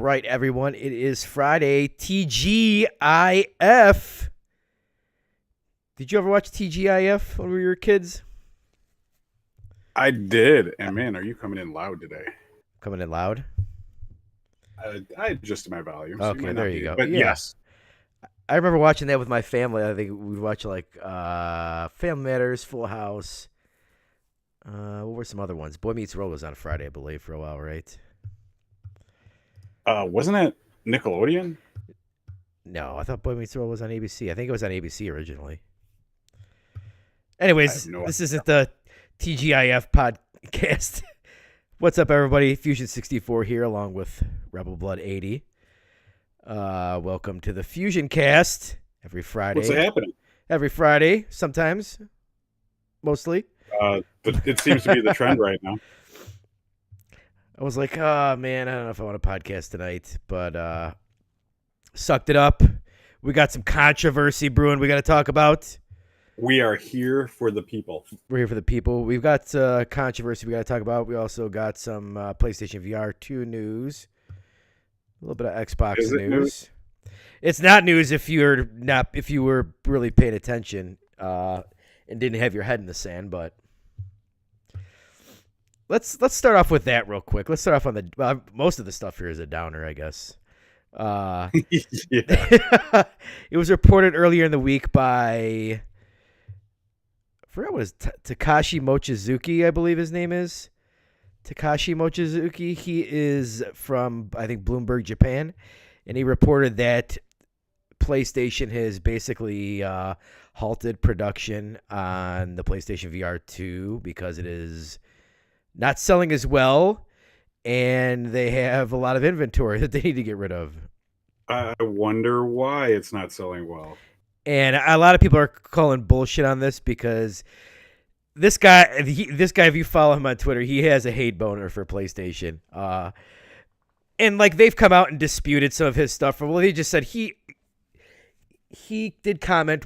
right, everyone. It is Friday. TGIF. Did you ever watch TGIF when we were kids? I did. And man, are you coming in loud today? Coming in loud? I adjusted my volume. So Okay, there you go. But Yeah. yes. I remember watching that with my family. I think we'd watch like Family Matters, Full House. What were some other ones? Boy Meets World was on Friday, I believe, for a while, right? Wasn't it Nickelodeon? No, I thought Boy Meets World was on ABC. I think it was on ABC originally. I Anyways, have no this idea. isn't the TGIF podcast. What's up, everybody? Fusion64 here, along with Rebel Blood 80. Welcome to the FusionCast every Friday. What's happening? Every Friday, sometimes, mostly. But it seems to be the trend right now. I was like, oh, man, I don't know if I want to podcast tonight, but sucked it up. We got some controversy brewing we got to talk about. We are here for the people. We're here for the people. We've got controversy we got to talk about. We also got some PlayStation VR2 news. A little bit of Xbox Is it news. It's not news if you were really paying attention and didn't have your head in the sand. But let's start off with that real quick. Let's start off on the most of the stuff here is a downer, I guess. Yeah. It was reported earlier in the week by. I forgot what his Takashi Mochizuki, I believe his name is. Takashi Mochizuki. He is from, I think, Bloomberg, Japan. And he reported that PlayStation has basically halted production on the PlayStation VR2 because it is not selling as well. And they have a lot of inventory that they need to get rid of. I wonder why it's not selling well. And a lot of people are calling bullshit on this because this guy, if you follow him on Twitter, he has a hate boner for PlayStation. And like they've come out and disputed some of his stuff. Well, he just said he did comment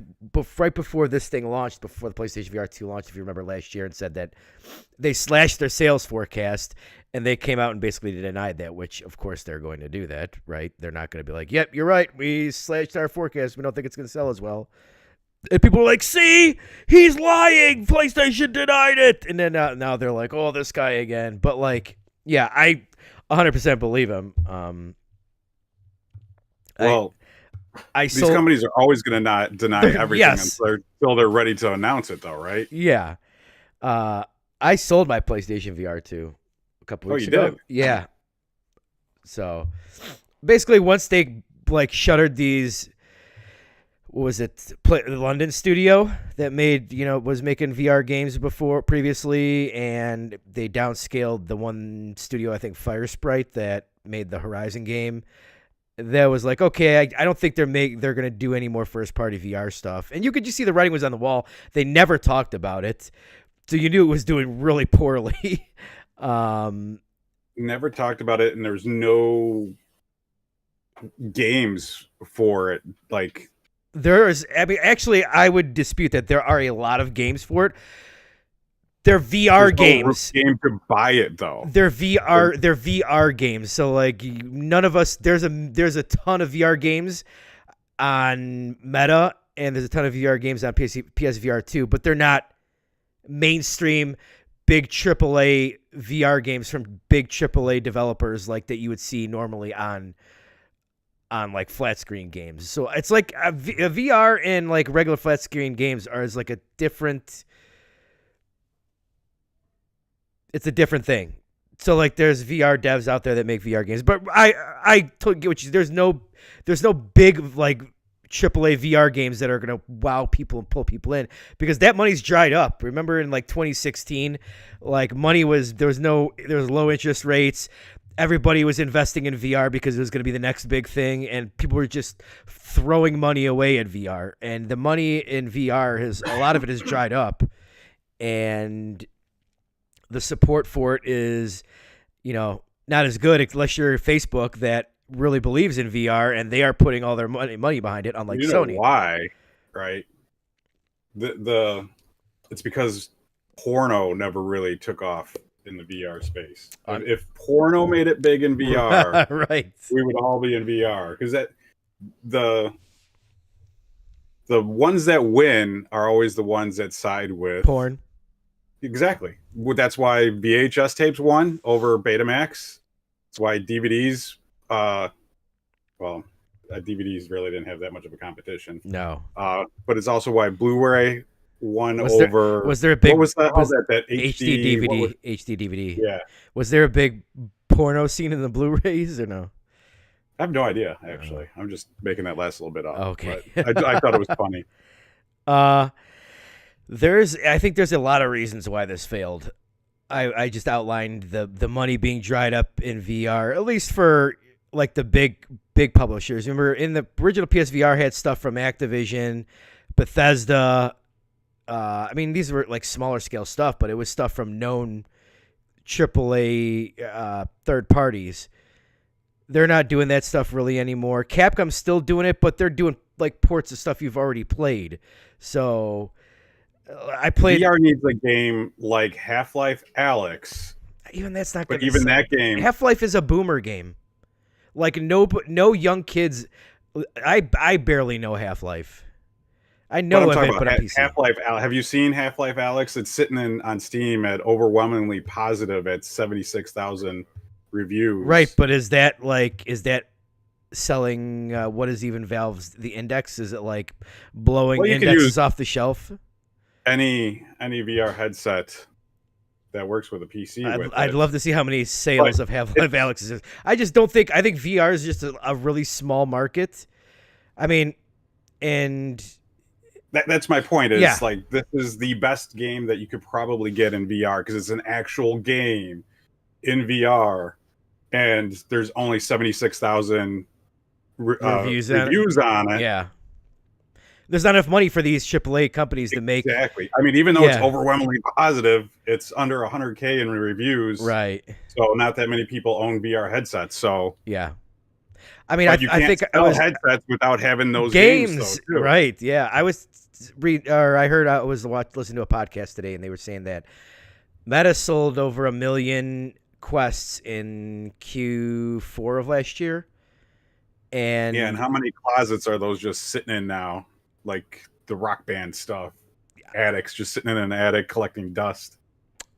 right before this thing launched, before the PlayStation VR2 launched, if you remember last year, and said that they slashed their sales forecast, and they came out and basically denied that, which, of course, they're going to do that, right? They're not going to be like, yep, you're right, we slashed our forecast, we don't think it's going to sell as well. And people are like, see, he's lying, PlayStation denied it! And then now they're like, oh, this guy again. But, like, yeah, I 100% believe him. These companies are always going to not deny everything Yes. until they're ready to announce it, though, right? Yeah. I sold my PlayStation VR2 a couple weeks ago. Did? Yeah. So basically, once they like shuttered these, what was it? The London studio that was making VR games previously, and they downscaled the one studio, I think Fire Sprite, that made the Horizon game. That was like, okay, I don't think they're gonna do any more first party VR stuff. And you could just see the writing was on the wall. They never talked about it, so you knew it was doing really poorly. Never talked about it, and there's no games for it. Like actually, I would dispute that there are a lot of games for it. They're VR games. Game to buy it though. They're VR games. So like none of us. There's a ton of VR games on Meta, and there's a ton of VR games on PSVR2, but they're not mainstream big AAA VR games from big AAA developers like that you would see normally on like flat screen games. So it's like a VR and like regular flat screen games is like a different. It's a different thing. So like there's VR devs out there that make VR games, but I totally get what there's no big like AAA VR games that are gonna wow people and pull people in because that money's dried up. Remember in like 2016, like there was low interest rates. Everybody was investing in VR because it was going to be the next big thing, and people were just throwing money away at VR. And the money in VR a lot of it has dried up, and the support for it is, not as good unless you're Facebook that really believes in VR and they are putting all their money behind it, unlike Sony. Why, right? It's because porno never really took off in the VR space. If porno made it big in VR, right, we would all be in VR because the ones that win are always the ones that side with porn. Exactly. That's why VHS tapes won over Betamax. That's why DVDs. DVDs really didn't have that much of a competition. No. But it's also why Blu-ray won over. Was there a big? What was that HD DVD? HD DVD. Yeah. Was there a big porno scene in the Blu-rays or no? I have no idea. Actually, I'm just making that last little bit up. Okay. I thought it was funny. I think there's a lot of reasons why this failed. I just outlined the money being dried up in VR, at least for like the big publishers. Remember, in the original PSVR had stuff from Activision, Bethesda. I mean, these were like smaller scale stuff, but it was stuff from known AAA third parties. They're not doing that stuff really anymore. Capcom's still doing it, but they're doing like ports of stuff you've already played. So I played. VR needs a game like Half-Life Alyx. Even that's not. But even that game, Half-Life is a boomer game. Like no young kids. I barely know Half-Life. I know of it, but on PC. Half-Life. Have you seen Half-Life Alyx? It's sitting on Steam at overwhelmingly positive at 76,000 reviews. Right, but is that selling? What is even Valve's the index? Is it like blowing indexes off the shelf? Any VR headset that works with a PC. I'd love to see how many sales of Half-Life Alyx is. I just don't think. I think VR is just a really small market. I mean, and that's my point. Is like this is the best game that you could probably get in VR because it's an actual game in VR, and there's only 76,000 reviews on it. Yeah. There's not enough money for these AAA companies to make. Exactly. I mean, even though it's overwhelmingly positive, it's under 100K in reviews. Right. So not that many people own VR headsets. So yeah. I mean, I think sell headsets without having those games though, too. Right. Yeah. I was listening to a podcast today, and they were saying that Meta sold over 1 million Quests in Q4 of last year. And how many closets are those just sitting in now? Like the Rock Band stuff, addicts just sitting in an attic collecting dust.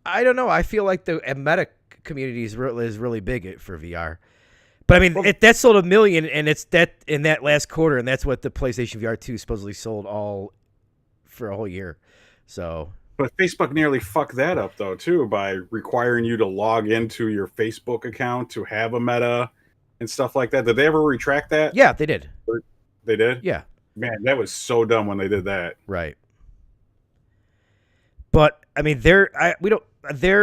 I don't know. I feel like the Meta community is really big for VR. But I mean, that sold 1 million, and it's that in that last quarter, and that's what the PlayStation VR2 supposedly sold all for a whole year. So, but Facebook nearly fucked that up though too by requiring you to log into your Facebook account to have a Meta and stuff like that. Did they ever retract that? Yeah, they did. They did? Yeah. Man, that was so dumb when they did that. Right. But I mean, they're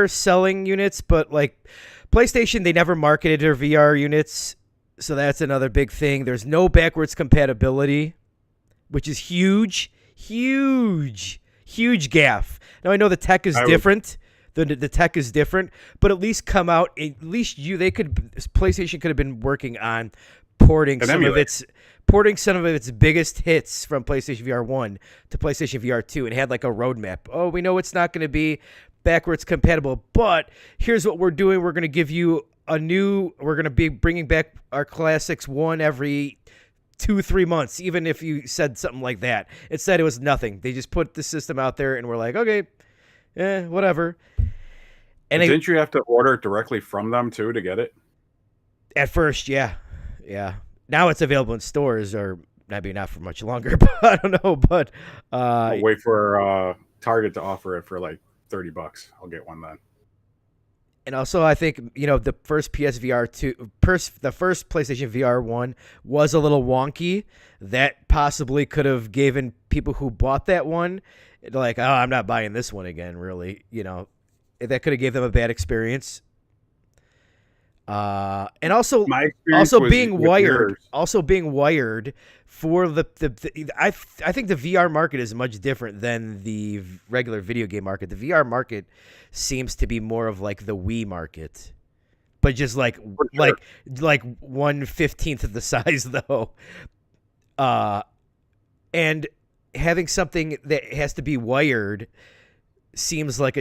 selling units, but like PlayStation, they never marketed their VR units, so that's another big thing. There's no backwards compatibility, which is huge gaffe. Now I know the tech is different. The tech is different, but at least PlayStation could have been working on porting some of its biggest hits from PlayStation VR 1 to PlayStation VR 2 and had like a roadmap. Oh, we know it's not going to be backwards compatible, but here's what we're doing. We're going to give you we're going to be bringing back our classics one every 2-3 months, even if you said something like that. Instead, it was nothing. They just put the system out there and we're like, okay, whatever. And didn't you have to order it directly from them too to get it? At first, yeah. Now it's available in stores, or maybe not for much longer, but I don't know. But I'll wait for Target to offer it for like $30. I'll get one then. And also, I think the first the first PlayStation VR 1 was a little wonky. That possibly could have given people who bought that one like, oh, I'm not buying this one again. Really, that could have gave them a bad experience. And also being wired for I think the VR market is much different than the regular video game market. The VR market seems to be more of like the Wii market, but just like 1/15 of the size though. And having something that has to be wired seems like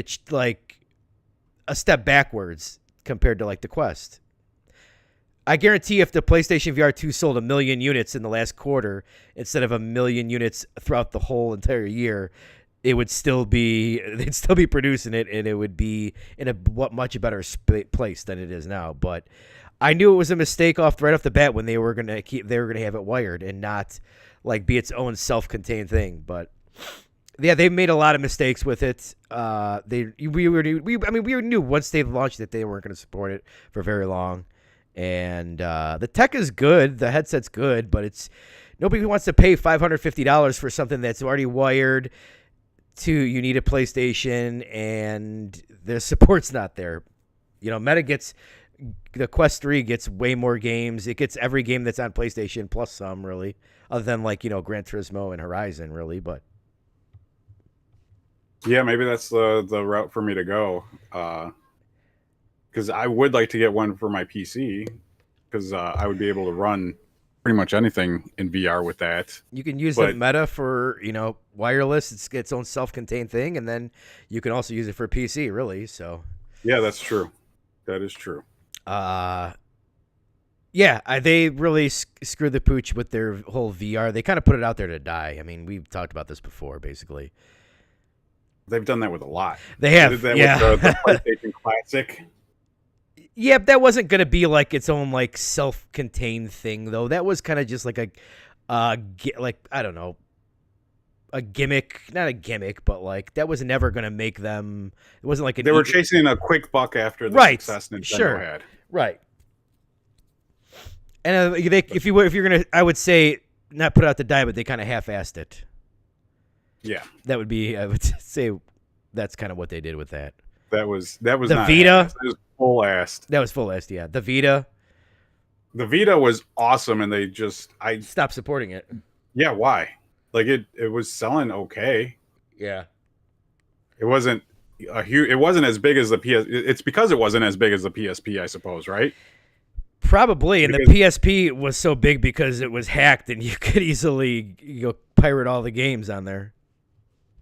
a step backwards compared to like the Quest. I guarantee if the PlayStation VR2 sold 1 million units in the last quarter instead of 1 million units throughout the whole entire year, they'd still be producing it, and it would be in a much better place than it is now. But I knew it was a mistake right off the bat when they were gonna have it wired and not like be its own self-contained thing. But yeah, they made a lot of mistakes with it. We knew once they launched it they weren't going to support it for very long. And the tech is good, the headset's good, but it's nobody wants to pay $550 for something that's already wired to. You need a PlayStation, and the support's not there. The Quest 3 gets way more games. It gets every game that's on PlayStation plus some, really, other than like Gran Turismo and Horizon, really. But yeah, maybe that's the route for me to go. Because I would like to get one for my PC, because I would be able to run pretty much anything in VR with that. You can use the Meta for wireless. It's its own self-contained thing, and then you can also use it for PC, really. So yeah, that's true. That is true. They really screwed the pooch with their whole VR. They kind of put it out there to die. I mean, we've talked about this before, basically. They've done that with a lot. They have, did that with the PlayStation Classic. Yeah, that wasn't going to be like its own like self-contained thing, though. That was kind of just like I don't know, a gimmick, not a gimmick, but like that was never going to make them. It wasn't like they were chasing a quick buck after the success Nintendo had. Right. And if you're gonna, I would say not put it out to die, but they kind of half-assed it. Yeah, that would be. I would say that's kind of what they did with that. That was the not Vita. That was full-assed. That was full-assed. Yeah, the Vita. The Vita was awesome, and they stopped supporting it. Yeah, why? Like it was selling okay. Yeah, it wasn't a huge. It wasn't as big as the PS. It's because it wasn't as big as the PSP, I suppose, right? Probably, and the PSP was so big because it was hacked, and you could easily pirate all the games on there.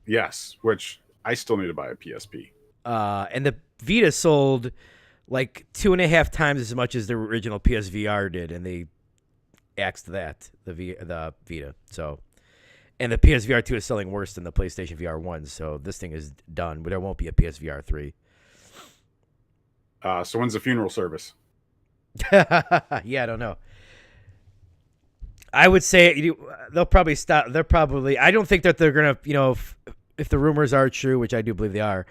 Yes, which I still need to buy a PSP. And the Vita sold like 2.5 times as much as the original PSVR did, and they axed that the Vita. So, and the PSVR2 is selling worse than the PlayStation VR1. So this thing is done, but there won't be a PSVR3. So when's the funeral service? Yeah, I don't know. I would say they'll probably stop. I don't think that they're gonna, if the rumors are true, which I do believe they are,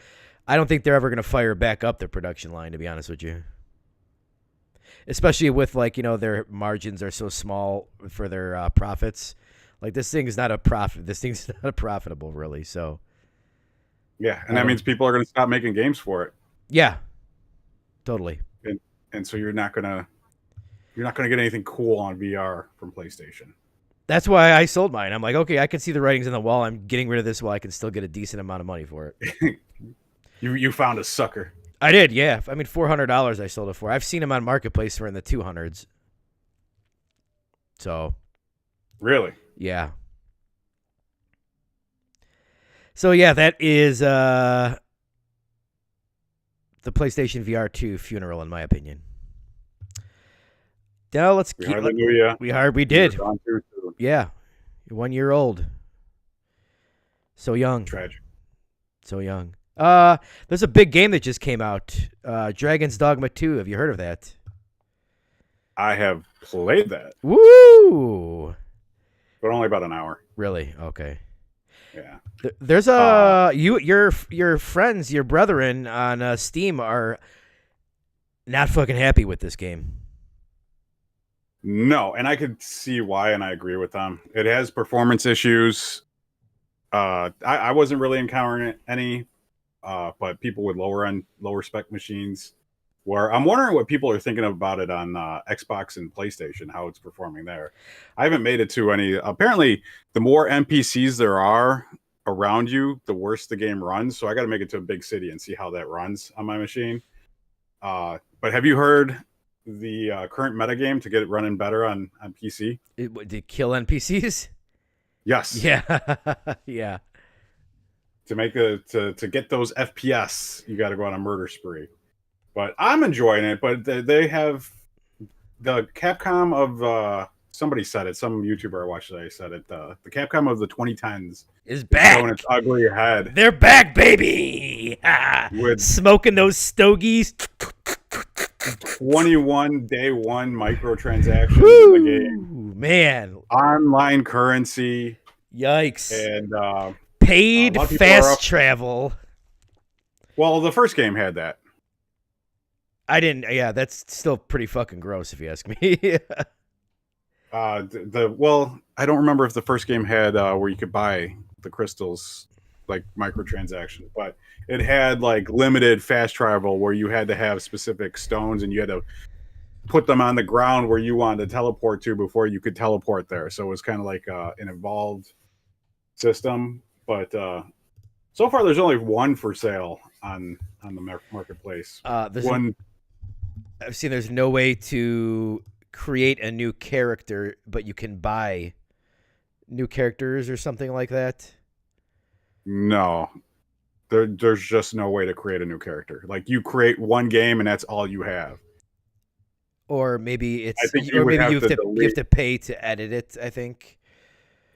I don't think they're ever gonna fire back up their production line. To be honest with you, especially with their margins are so small for their profits. Like this thing is not a profit. This thing's not profitable, really. So yeah, and that means people are gonna stop making games for it. Yeah, totally. And so you're not gonna get anything cool on VR from PlayStation. That's why I sold mine. I'm like, okay, I can see the writings on the wall. I'm getting rid of this while I can still get a decent amount of money for it. You found a sucker. I did, yeah. I mean, $400 I sold it for. I've seen them on Marketplace for in the 200s. So, really, yeah. So yeah, that is the PlayStation VR2 funeral, in my opinion. Now let's keep. We did. Yeah, 1 year old. So young. Tragic. So young. There's a big game that just came out. Dragon's Dogma 2. Have you heard of that? I have played that. Woo! But only about an hour. Really? Okay. Yeah. There's your friends, your brethren on Steam are not fucking happy with this game. No, and I could see why, and I agree with them. It has performance issues. I wasn't really encountering any, but people with lower spec machines. Where I'm wondering what people are thinking about it on Xbox and PlayStation, how it's performing there. I haven't made it to any. Apparently, the more NPCs there are around you, the worse the game runs. So I got to make it to a big city and see how that runs on my machine. But have you heard the current metagame to get it running better on PC? To kill NPCs? Yes. Yeah. Yeah. to get those FPS, you got to go on a murder spree. But I'm enjoying it. But they have the Capcom of somebody said it. Some YouTuber I watched today said it. The Capcom of the 2010s is back. Showing its ugly head. They're back, baby. With smoking those stogies. 21 day one microtransactions in the game. Man. Online currency. Yikes. And paid fast travel. Well, the first game had that. I didn't. Yeah, that's still pretty fucking gross if you ask me. Well, I don't remember if the first game had where you could buy the crystals, like microtransactions, but it had like limited fast travel where you had to have specific stones and you had to put them on the ground where you wanted to teleport to before you could teleport there. So it was kind of like an evolved system. But so far, there's only one for sale on the marketplace. One. I've seen there's no way to create a new character, but you can buy new characters or something like that. No, there's just no way to create a new character. Like you create one game and that's all you have. Or maybe it's, I think you have to pay to edit it. I think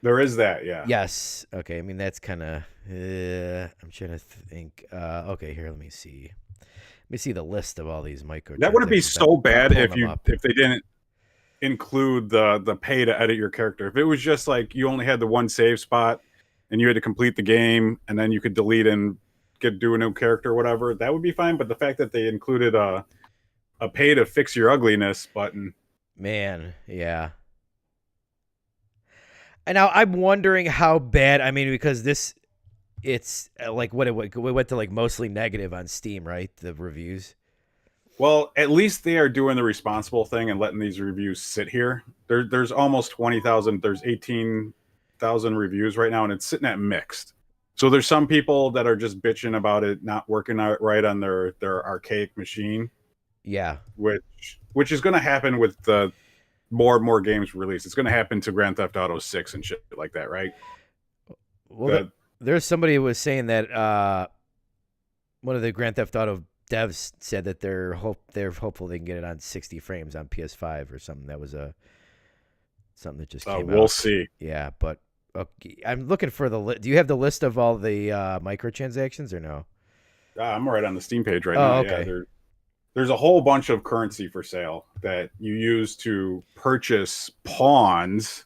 there is that. Yeah. Yes. Okay. I mean, that's kind of. I'm trying to think. Okay, here. Let me see. Let me see the list of all these micro. That wouldn't be so bad if they didn't include the pay to edit your character. If it was just like you only had the one save spot and you had to complete the game and then you could delete and do a new character or whatever, that would be fine. But the fact that they included a pay to fix your ugliness button, man, yeah. And now I'm wondering how bad. I mean, because it's like what it went to like mostly negative on Steam, right? The reviews. Well, at least they are doing the responsible thing and letting these reviews sit here. There's almost 20,000. There's 18,000 reviews right now, and it's sitting at mixed. So there's some people that are just bitching about it not working out right on their archaic machine. Yeah, which is going to happen with the more and more games released. It's going to happen to Grand Theft Auto 6 and shit like that, right? Well, there's somebody who was saying that one of the Grand Theft Auto devs said that they're hopeful they can get it on 60 frames on PS5 or something. That was something that just came out. We'll see. Yeah, but okay. I'm looking for the do you have the list of all the microtransactions or no? I'm right on the Steam page right now. Okay. Yeah, there's a whole bunch of currency for sale that you use to purchase pawns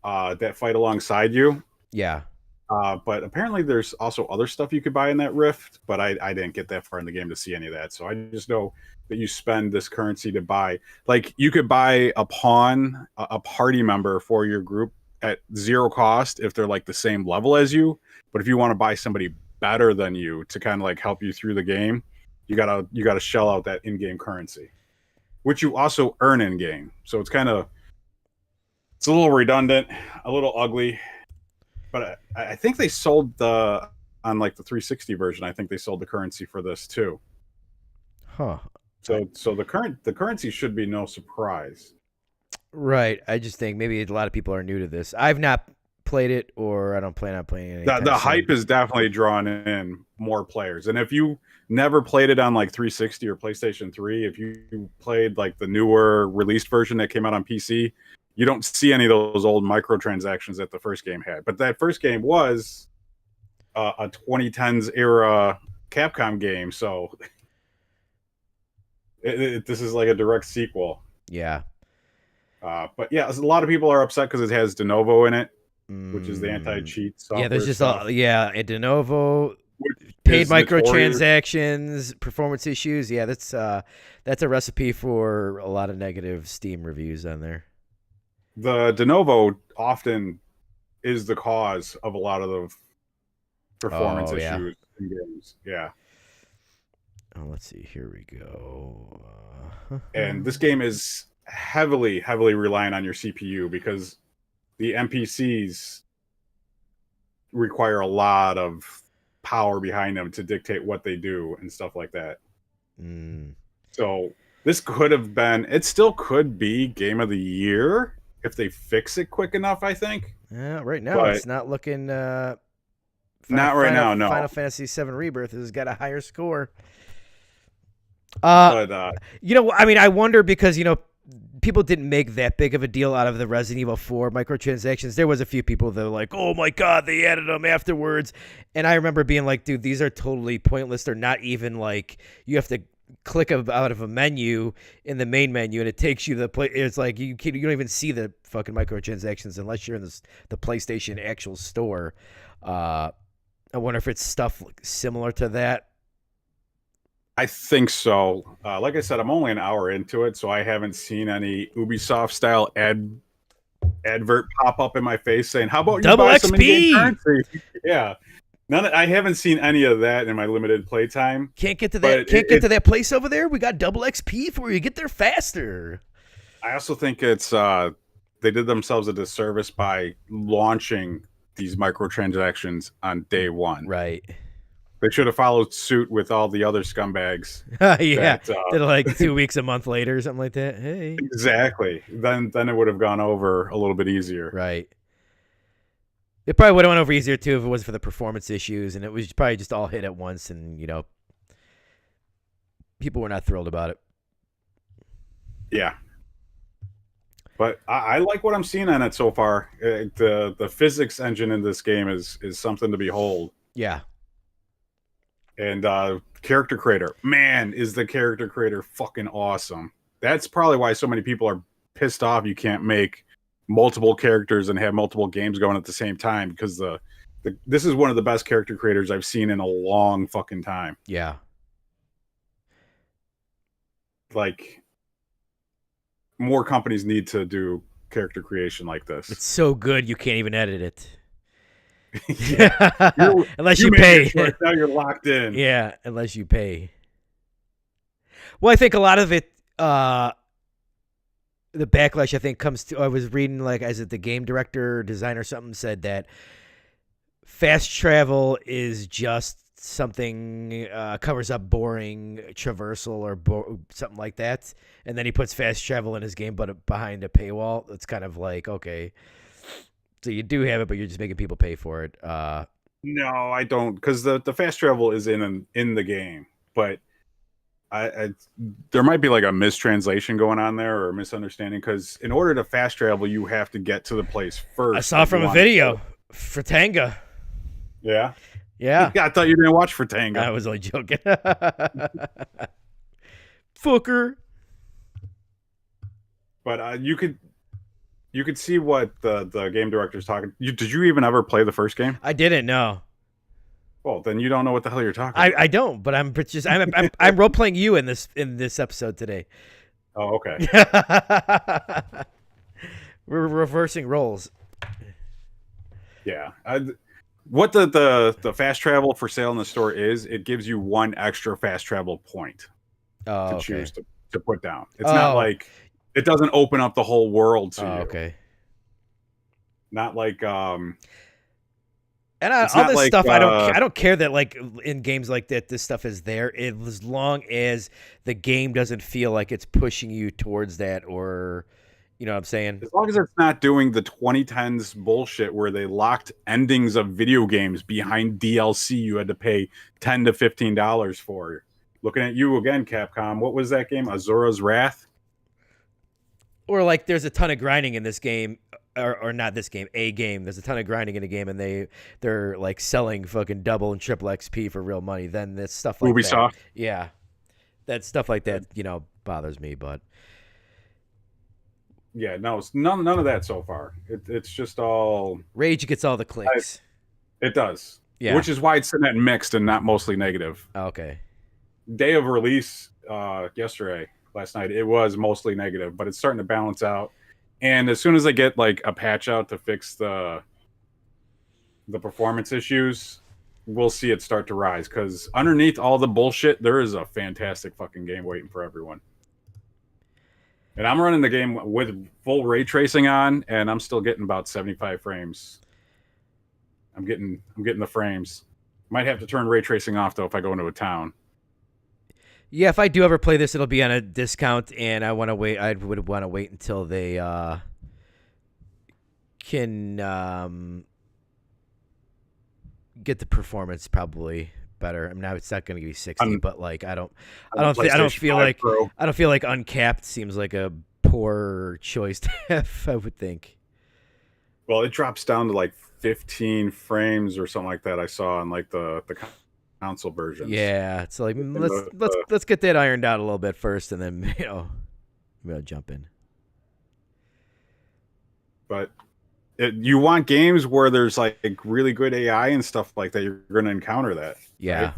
that fight alongside you. Yeah. But apparently there's also other stuff you could buy in that rift, but I didn't get that far in the game to see any of that. So I just know that you spend this currency to buy. Like you could buy a pawn, a party member for your group at zero cost if they're like the same level as you. But if you want to buy somebody better than you to kind of like help you through the game, you gotta shell out that in-game currency, which you also earn in-game. So it's a little redundant, a little ugly. But I think they sold on like the 360 version. I think they sold the currency for this too. Huh. So the currency should be no surprise. Right. I just think maybe a lot of people are new to this. I've not played it, or I don't plan on playing it. The hype is definitely drawing in more players. And if you never played it on like 360 or PlayStation 3, if you played like the newer released version that came out on PC, you don't see any of those old microtransactions that the first game had. But that first game was a 2010s era Capcom game, so this is like a direct sequel. Yeah. But yeah, a lot of people are upset because it has de novo in it, which is the anti-cheat software. Yeah, there's just a de novo, paid microtransactions, performance issues. Yeah, that's a recipe for a lot of negative Steam reviews on there. The de novo often is the cause of a lot of the performance issues in games. Yeah. Oh, let's see. Here we go. And this game is heavily relying on your CPU because the NPCs require a lot of power behind them to dictate what they do and stuff like that. So this could have been, it still could be game of the year if they fix it quick enough, I think. Yeah, right now it's not looking Not right now, no. Final Fantasy VII Rebirth has got a higher score. But I mean, I wonder because people didn't make that big of a deal out of the Resident Evil 4 microtransactions. There was a few people that were like, "Oh my god, they added them afterwards," and I remember being like, "Dude, these are totally pointless. They're not even like you have to click out of a menu in the main menu, and it takes you to the play. It's like you don't even see the fucking microtransactions unless you're in the PlayStation actual store." I wonder if it's stuff similar to that. I think so. Like I said, I'm only an hour into it, so I haven't seen any Ubisoft style advert pop up in my face saying, "How about you Double buy XP? some in-game currency?" Yeah, I haven't seen any of that in my limited playtime. Can't get to that. To that place over there. We got double XP for you. Get there faster. I also think it's they did themselves a disservice by launching these microtransactions on day one. Right. They should have followed suit with all the other scumbags. Yeah, did like 2 weeks a month later or something like that. Hey, exactly. Then it would have gone over a little bit easier. Right. It probably would have went over easier too if it wasn't for the performance issues, and it was probably just all hit at once, and people were not thrilled about it. Yeah. But I like what I'm seeing on it so far. The physics engine in this game is something to behold. Yeah. And character creator, man, is the character creator fucking awesome. That's probably why so many people are pissed off you can't make multiple characters and have multiple games going at the same time, because this is one of the best character creators I've seen in a long fucking time. Yeah. Like, more companies need to do character creation like this. It's so good you can't even edit it. Yeah. Unless you pay. Now you're locked in. Yeah, unless you pay. Well, I think a lot of it, the backlash, I think, comes to, I was reading, like, as it the game director or designer or something said that fast travel is just something, covers up boring traversal or something like that. And then he puts fast travel in his game, but behind a paywall. It's kind of like, okay. So you do have it, but you're just making people pay for it. No, I don't, because the fast travel is in the game, but I there might be like a mistranslation going on there or a misunderstanding, because in order to fast travel, you have to get to the place first. I saw from a video for Tanga. Yeah? Yeah. I thought you didn't watch for Tanga. I was only joking. Fucker. But you could see what the game director's talking. Did you even ever play the first game? I didn't know. Well, then you don't know what the hell you're talking about. I don't, but I'm role playing you in this episode today. Oh, okay. We're reversing roles. Yeah. What the fast travel for sale in the store is, it gives you one extra fast travel point to choose to put down. It's not like, it doesn't open up the whole world to you. Okay. Not like and all this stuff, I don't care that, like, in games like that, this stuff is there, as long as the game doesn't feel like it's pushing you towards that, or you know what I'm saying? As long as it's not doing the 2010s bullshit where they locked endings of video games behind DLC you had to pay $10 to $15 for. Looking at you again, Capcom. What was that game? Azura's Wrath? Or like there's a ton of grinding in this game, or not this game, a game. There's a ton of grinding in a game, and they're like selling fucking double and triple XP for real money. Then this stuff like Ubisoft. that. Yeah. That stuff like that, bothers me, but yeah, no, it's none of that so far. It's just all Rage gets all the clicks. It does. Yeah. Which is why it's in that mixed and not mostly negative. Okay. Day of release last night, it was mostly negative, but it's starting to balance out. And as soon as I get like a patch out to fix the performance issues, we'll see it start to rise, because underneath all the bullshit, there is a fantastic fucking game waiting for everyone. And I'm running the game with full ray tracing on, and I'm still getting about 75 frames. I'm getting the frames. Might have to turn ray tracing off though if I go into a town. Yeah, if I do ever play this, it'll be on a discount, and I want to wait. I would want to wait until they can get the performance probably better. I mean, now it's not going to be 60, but like I don't feel like Pro. I don't feel like uncapped seems like a poor choice to have. I would think. Well, it drops down to like 15 frames or something like that. I saw on like the console versions. Yeah, it's like let's get that ironed out a little bit first, and then maybe I'll jump in. But you want games where there's like really good AI and stuff like that. You're going to encounter that. Yeah.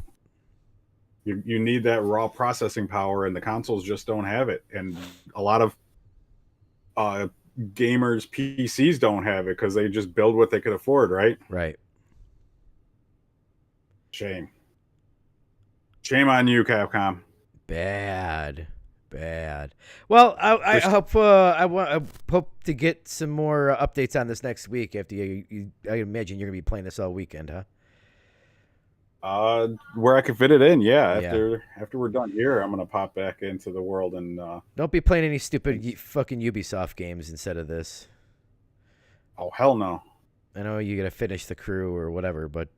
Right? You need that raw processing power, and the consoles just don't have it. And a lot of gamers' PCs don't have it because they just build what they could afford, right? Right. Shame on you, Capcom. Bad. Well, I hope I hope to get some more updates on this next week. After I imagine you're gonna be playing this all weekend, huh? Where I can fit it in, yeah. After we're done here, I'm gonna pop back into the world and don't be playing any stupid fucking Ubisoft games instead of this. Oh hell no! I know you gotta finish the crew or whatever, but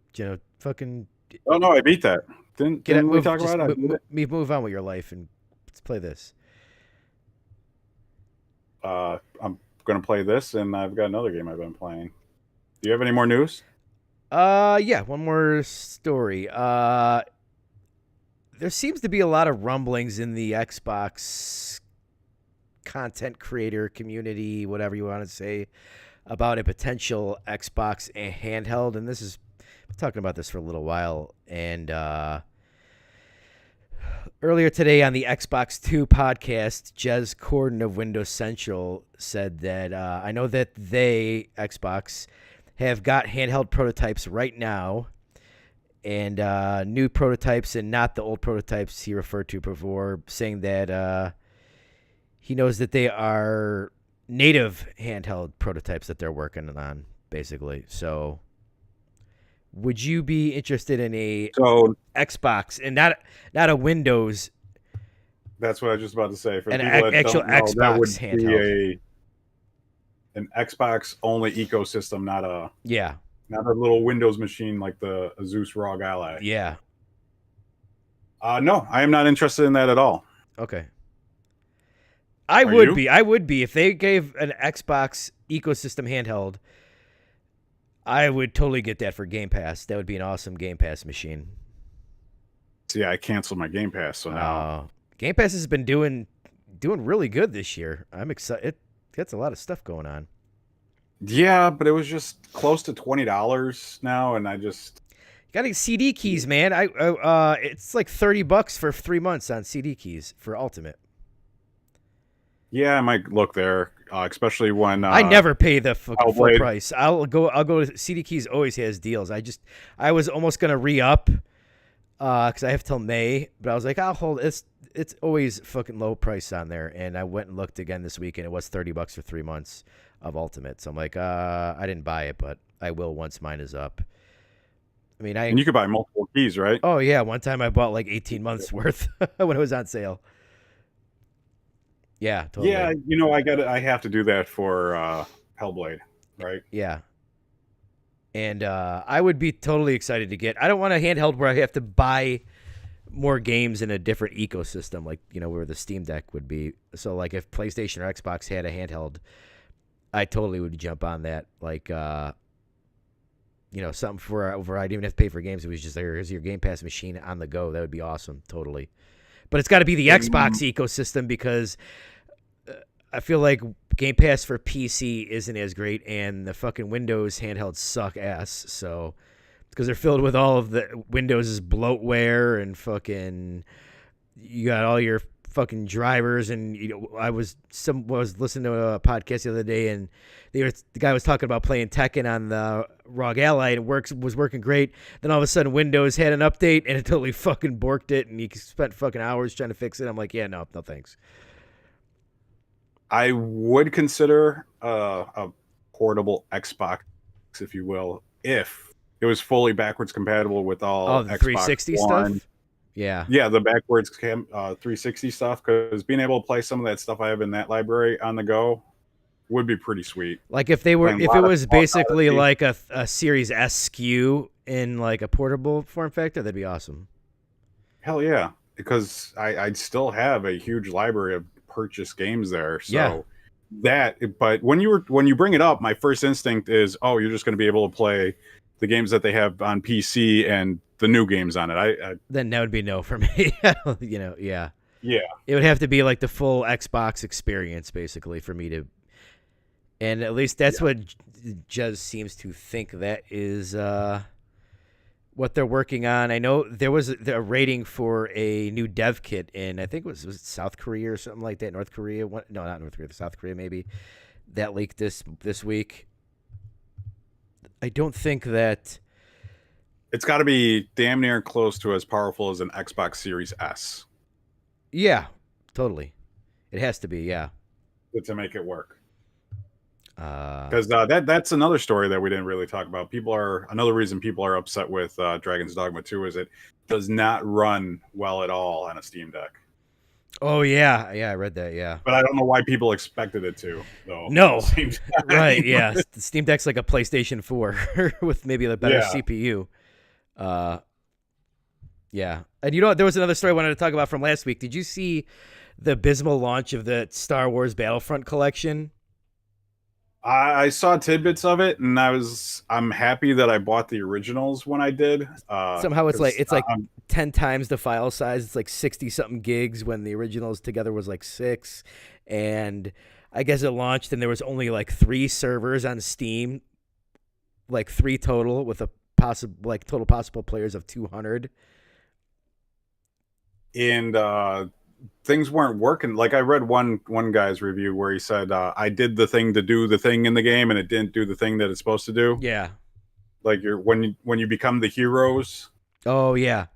fucking. Oh no, I beat that. Didn't we talk about it? Move on with your life and let's play this. I'm gonna play this, and I've got another game I've been playing. Do you have any more news? Yeah, one more story. There seems to be a lot of rumblings in the Xbox content creator community, whatever you want to say, about a potential Xbox handheld, and this is I've been talking about this for a little while, and earlier today on the Xbox 2 podcast, Jez Corden of Windows Central said that I know that Xbox, have got handheld prototypes right now, and new prototypes and not the old prototypes he referred to before, saying that he knows that they are native handheld prototypes that they're working on, basically. So would you be interested in a Xbox and not a Windows? That's what I was just about to say. For an people that actual don't know, Xbox that would handheld. be an Xbox only ecosystem, not a little Windows machine like the Asus ROG Ally. Yeah. No, I am not interested in that at all. Okay. I would be if they gave an Xbox ecosystem handheld. I would totally get that for Game Pass. That would be an awesome Game Pass machine. See, I canceled my Game Pass, so now Game Pass has been doing really good this year. I'm excited. It gets a lot of stuff going on. Yeah, but it was just close to $20 now, and I just got to CD keys, man. It's like $30 for 3 months on CD keys for Ultimate. Yeah, I might look there, especially when I never pay the full price. I'll go. CD Keys always has deals. I was almost gonna re-up because I have till May, but I was like, I'll hold. It's always fucking low price on there, and I went and looked again this week, and it was $30 for 3 months of Ultimate. So I'm like, I didn't buy it, but I will once mine is up. I mean, and you could buy multiple keys, right? Oh yeah, one time I bought like 18 months worth when it was on sale. Yeah, totally. Yeah, I have to do that for Hellblade, right? Yeah. And I would be totally excited to get. I don't want a handheld where I have to buy more games in a different ecosystem, like where the Steam Deck would be. So, like, if PlayStation or Xbox had a handheld, I totally would jump on that. Like, something where I didn't even have to pay for games. It was just like, here's your Game Pass machine on the go. That would be awesome, totally. But it's got to be the Xbox ecosystem because I feel like Game Pass for PC isn't as great, and the fucking Windows handhelds suck ass. So, because they're filled with all of the Windows' bloatware and fucking, you got all your fucking drivers. And I was listening to a podcast the other day, and the guy was talking about playing Tekken on the ROG Ally, and was working great. Then all of a sudden, Windows had an update, and it totally fucking borked it, and he spent fucking hours trying to fix it. I'm like, yeah, no thanks. I would consider a portable Xbox, if you will, if it was fully backwards compatible with all the Xbox 360 One. stuff. Yeah, the backwards 360 stuff. Because being able to play some of that stuff I have in that library on the go would be pretty sweet. Like if it was basically like a Series S SKU in like a portable form factor, that'd be awesome. Hell yeah, because I'd still have a huge library of purchased games there. So but when you bring it up, my first instinct is, oh, you're just going to be able to play the games that they have on PC and the new games on it. Then that would be no for me. Yeah. Yeah. It would have to be like the full Xbox experience, basically, for me to. And at least that's what Jez seems to think that is what they're working on. I know there was a rating for a new dev kit in, I think was it South Korea or something like that. North Korea? No, not North Korea. South Korea, maybe. That leaked this week. I don't think that. It's got to be damn near close to as powerful as an Xbox Series S. Yeah, totally. It has to be, yeah. To make it work. Because that's another story that we didn't really talk about. Another reason people are upset with Dragon's Dogma 2 is it does not run well at all on a Steam Deck. Oh yeah, I read that. Yeah, but I don't know why people expected it to. Though. No, right? Yeah, the Steam Deck's like a PlayStation 4 with maybe a better CPU. Yeah, and there was another story I wanted to talk about from last week. Did you see the abysmal launch of the Star Wars Battlefront collection? I saw tidbits of it, and I'm happy that I bought the originals when I did. Somehow it's like 10 times the file size. It's like 60 something gigs when the originals together was like 6. And I guess it launched and there was only like 3 servers on Steam, like 3 total with a total possible players of 200. And things weren't working. Like I read one guy's review where he said, I did the thing to do the thing in the game and it didn't do the thing that it's supposed to do. Yeah. Like when you become the heroes. Oh yeah.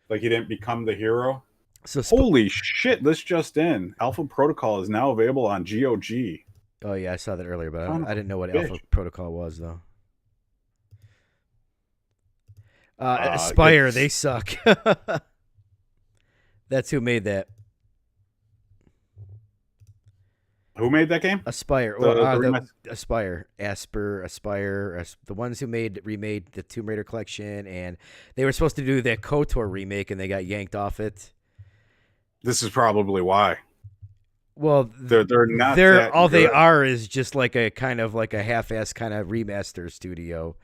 Like you didn't become the hero. So holy shit, this just in. Alpha Protocol is now available on GOG. Oh yeah, I saw that earlier, but I didn't know what Alpha Protocol was though. Aspire, they suck. That's who made that. Who made that game? Aspire. Aspire. Aspire. The ones who remade the Tomb Raider collection, and they were supposed to do that KOTOR remake, and they got yanked off it. This is probably why. Well, they're not. They are is just like a kind of like a half-ass kind of remaster studio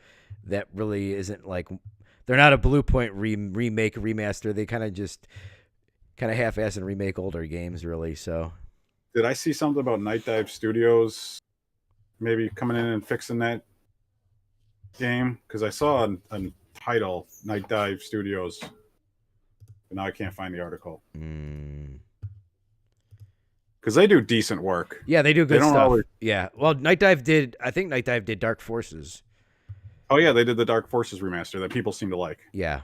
that really isn't like. They're not a Blue Point remake remaster. They kind of half-ass and remake older games, really. So, did I see something about Night Dive Studios maybe coming in and fixing that game? Because I saw a title, Night Dive Studios, but now I can't find the article. Because they do decent work. Yeah, they do good stuff. Yeah, well, Night Dive did. I think Night Dive did Dark Forces. Oh yeah, they did the Dark Forces remaster that people seem to like. Yeah.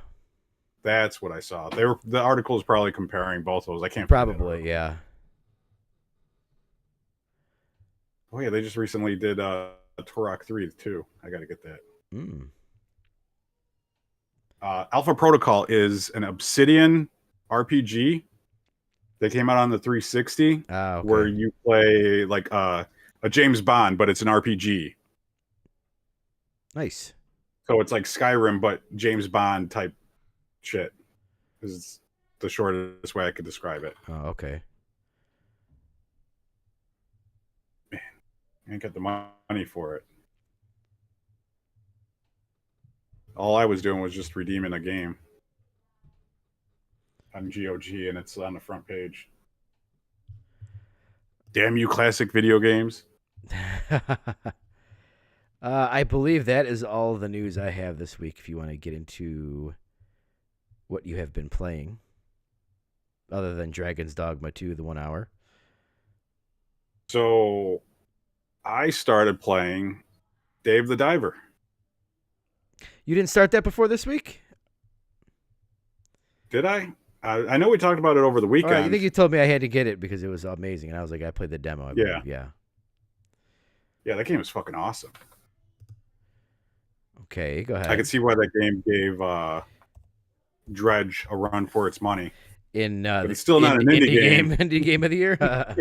That's what I saw. The article is probably comparing both of those. I can't. Probably, yeah. Oh yeah, they just recently did Turok 3 too. I got to get that. Alpha Protocol is an Obsidian RPG that came out on the 360, where you play like a James Bond, but it's an RPG. Nice. So it's like Skyrim, but James Bond type shit is the shortest way I could describe it. Oh, okay. Man, I ain't got the money for it. All I was doing was just redeeming a game on GOG, and it's on the front page. Damn you, classic video games. I believe that is all the news I have this week. If you want to get into what you have been playing, other than Dragon's Dogma 2, the 1 hour. So, I started playing Dave the Diver. You didn't start that before this week? Did I? I know we talked about it over the weekend. I think you told me I had to get it because it was amazing, and I was like, I played the demo. Yeah, that game is fucking awesome. Okay, go ahead. I could see why that game gave Dredge a run for its money. But it's still not an indie game. Indie game of the year. Yeah.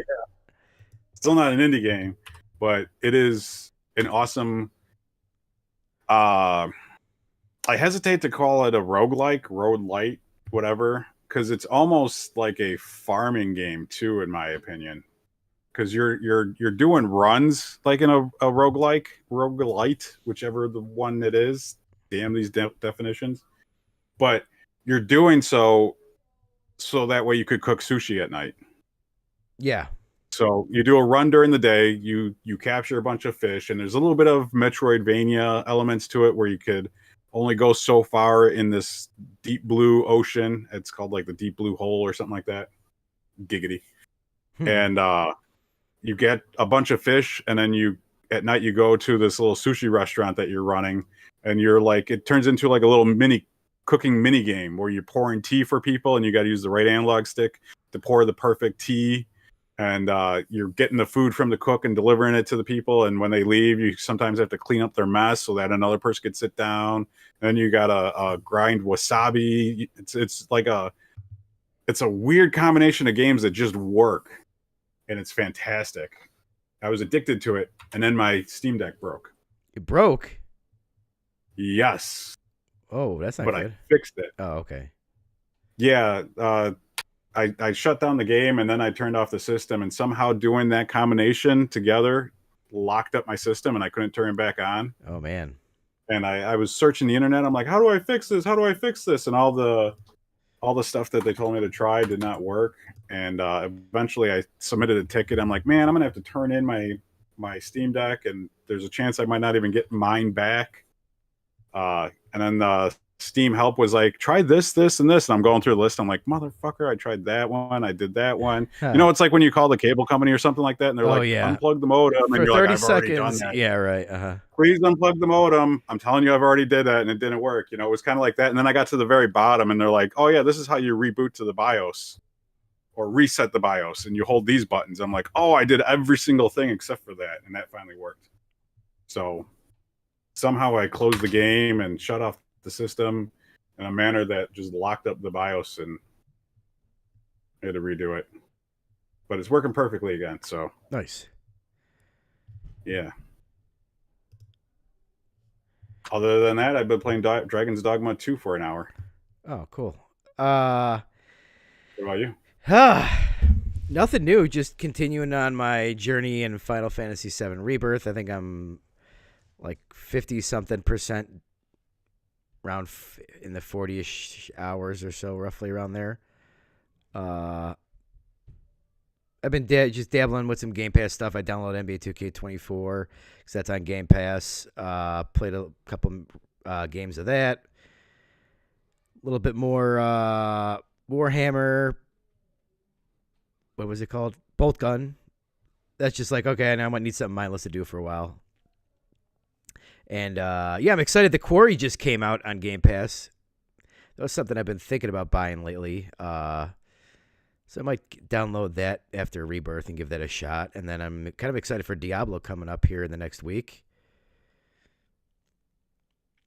Still not an indie game. but it is an awesome. I hesitate to call it a roguelite, whatever, because it's almost like a farming game too, in my opinion. Because you're doing runs like in a roguelite, whichever the one it is. Damn these definitions. But you're doing so that way you could cook sushi at night. Yeah. So you do a run during the day, you capture a bunch of fish, and there's a little bit of Metroidvania elements to it where you could only go so far in this deep blue ocean. It's called like the deep blue hole or something like that. Giggity. And you get a bunch of fish, and then at night you go to this little sushi restaurant that you're running, and you're like, it turns into like a little cooking mini game where you're pouring tea for people, and you got to use the right analog stick to pour the perfect tea. And you're getting the food from the cook and delivering it to the people. And when they leave, you sometimes have to clean up their mess so that another person could sit down. And then you got to grind wasabi. It's a weird combination of games that just work, and it's fantastic. I was addicted to it, and then my Steam Deck broke. It broke? Yes. Oh, that's not good. But I fixed it. Oh, okay. Yeah. I shut down the game, and then I turned off the system, and somehow doing that combination together locked up my system, and I couldn't turn it back on. Oh, man. And I was searching the internet. I'm like, how do I fix this? How do I fix this? And all the stuff that they told me to try did not work. And eventually I submitted a ticket. I'm like, man, I'm going to have to turn in my Steam Deck, and there's a chance I might not even get mine back. And then Steam Help was like, try this, this, and this. And I'm going through the list. I'm like, motherfucker, I tried that one. I did that one. Huh. You know, it's like when you call the cable company or something like that, and they're unplug the modem. For and you're 30 like, I've already seconds. done that. Yeah, right. Uh-huh. Please unplug the modem. I'm telling you, I've already did that, and it didn't work. You know, it was kind of like that. And then I got to the very bottom, and they're like, oh, yeah, this is how you reboot to the BIOS or reset the BIOS. And you hold these buttons. I'm like, oh, I did every single thing except for that. And that finally worked. So somehow I closed the game and shut off the system in a manner that just locked up the BIOS, and I had to redo it. But it's working perfectly again, so. Nice. Yeah. Other than that, I've been playing Dragon's Dogma 2 for an hour. Oh, cool. What about you? Nothing new, just continuing on my journey in Final Fantasy VII Rebirth. I think I'm like 50-something% around in the 40-ish hours or so, roughly around there. I've been just dabbling with some Game Pass stuff. I downloaded NBA 2K24 because that's on Game Pass. Played a couple games of that. A little bit more Warhammer. What was it called? Bolt Gun. That's just like, okay, now I might need something mindless to do for a while. And, yeah, I'm excited. The Quarry just came out on Game Pass. That was something I've been thinking about buying lately. So I might download that after Rebirth and give that a shot. And then I'm kind of excited for Diablo coming up here in the next week.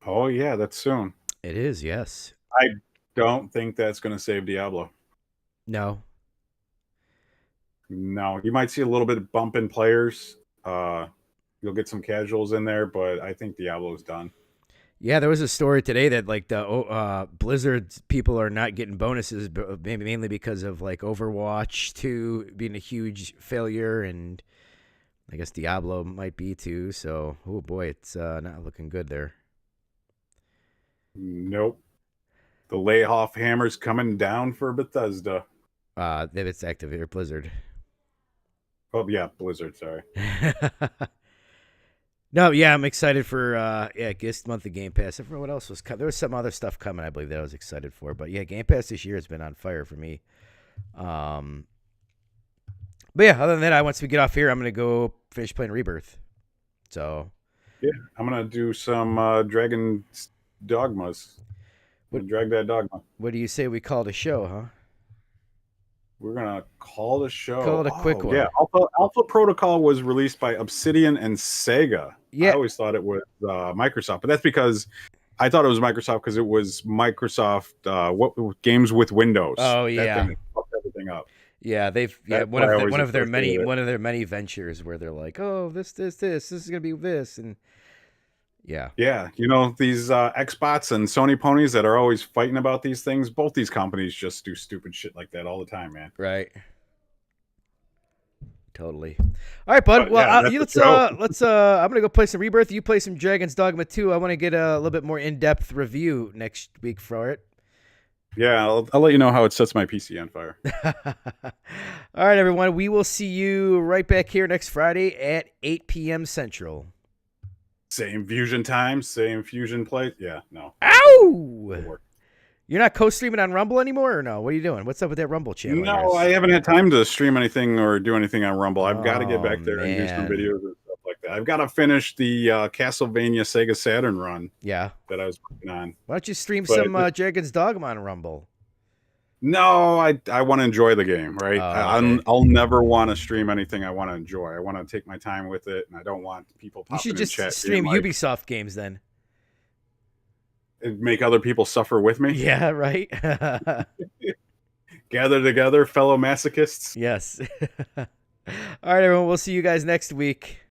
Oh, yeah, that's soon. It is, yes. I don't think that's going to save Diablo. No. No, you might see a little bit of bump in players. You'll get some casuals in there, but I think Diablo's done. Yeah, there was a story today that like the Blizzard people are not getting bonuses, mainly because of like Overwatch 2 being a huge failure, and I guess Diablo might be too. So, oh boy, it's not looking good there. Nope. The layoff hammer's coming down for Bethesda. It's Activision Blizzard. Oh yeah, Blizzard. Sorry. No, yeah, I'm excited for this month of Game Pass. I forgot what else was coming. There was some other stuff coming, I believe, that I was excited for. But yeah, Game Pass this year has been on fire for me. But yeah, other than that, once we get off here, I'm gonna go finish playing Rebirth. So yeah, I'm gonna do some Dragon Dogmas. Drag that Dogma. What do you say we call it a show, huh? We're gonna call the show. Call it a quick one. Yeah, Alpha Protocol was released by Obsidian and Sega. Yeah, I always thought it was Microsoft, but that's because I thought it was Microsoft because it was Microsoft. What games with Windows? Oh yeah, that thing fucked everything up. Yeah, That's one why I of always associated it. one of their many ventures where they're like, oh, this is gonna be this, and yeah, Yeah, these Xbox and Sony ponies that are always fighting about these things. Both these companies just do stupid shit like that all the time, man. right, totally. All right, bud. But yeah, Well, that's the show. let's I'm gonna go play some Rebirth. You play some Dragon's Dogma 2. I want to get a little bit more in depth review next week for it. Yeah, I'll let you know how it sets my PC on fire. All right, everyone. We will see you right back here next Friday at 8 p.m. Central. Same fusion time, same fusion play. Yeah, no. Ow! You're not co-streaming on Rumble anymore, or no? What are you doing? What's up with that Rumble channel? No, I haven't had time to stream anything or do anything on Rumble. I've got to get back there and do some videos and stuff like that. I've got to finish the Castlevania Sega Saturn run. Yeah, that I was working on. Why don't you stream some Dragon's Dogma on Rumble? No, I want to enjoy the game, right? Okay. I'll never want to stream anything I want to enjoy. I want to take my time with it, and I don't want people popping You should in just chat stream like, Ubisoft games then. and make other people suffer with me. Yeah, right. Gather together, fellow masochists. Yes. All right, everyone. We'll see you guys next week.